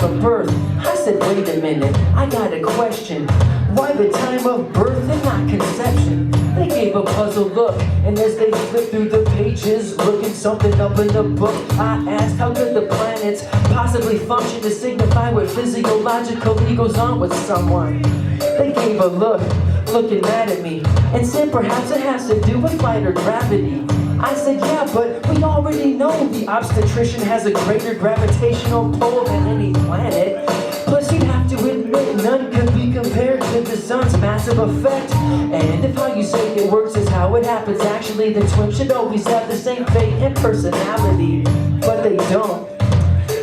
of birth. I said, wait a minute, I got a question. Why the time of birth and not conception? They gave a puzzled look, and as they flipped through the pages, looking something up in the book, I asked, how could the planets possibly function to signify what physiologically goes on with someone? They gave a look, looking mad at me, and said perhaps it has to do with light or gravity. I said, yeah, but we already know the obstetrician has a greater gravitational pull than any planet. Plus, you'd have to admit none could be compared to the sun's massive effect. And if how you say it works is how it happens, actually the twins should always have the same fate and personality. But they don't.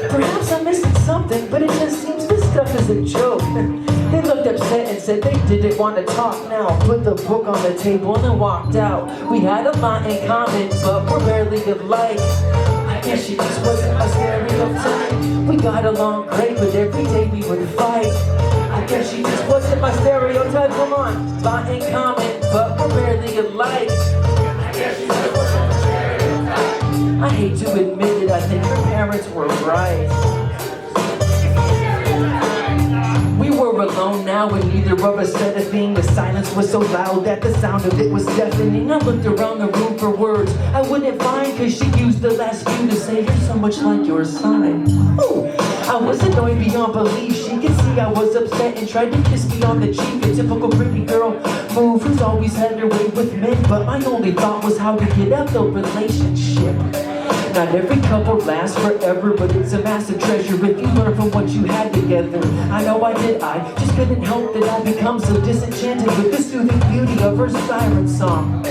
Perhaps I'm missing something, but it just seems this stuff is a joke. They looked upset and said they didn't want to talk now. Put the book on the table and then walked out. We had a lot in common, but we're barely alike. I guess she just wasn't a stereotype. We got along great, but every day we would fight. I guess she just wasn't my stereotype. Come on, lot in common, but we're barely alike. I guess she just wasn't a stereotype. I hate to admit it, I think her parents were right. We were alone now, and neither of us said a thing. The silence was so loud that the sound of it was deafening. I looked around the room for words I wouldn't find, cause she used the last few to say, you're so much like your sign. Ooh, I was annoyed beyond belief. She could see I was upset and tried to kiss me on the cheek. A typical pretty girl move who's always had her way with men. But my only thought was how to get out the relationship. Not every couple lasts forever, but it's a massive treasure if you learn from what you had together. I know I did, I just couldn't help that I become so disenchanted with the soothing beauty of her siren song.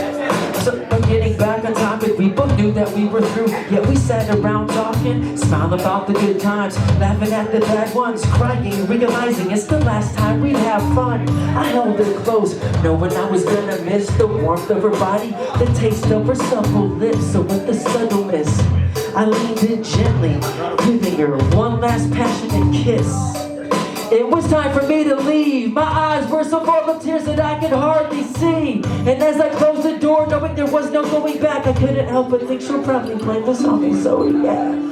So getting back on topic, we both knew that we were through, yet we sat around talking, smiling about the good times, laughing at the bad ones, crying, realizing it's the last time we'd have fun. I held her close, knowing I was gonna miss the warmth of her body, the taste of her supple lips. So with the subtleness, I leaned in gently, giving her one last passionate kiss. It was time for me to leave. My eyes were so full of tears that I could hardly see. And as I closed the door, knowing there was no going back, I couldn't help but think she'll probably play the song Zodiac.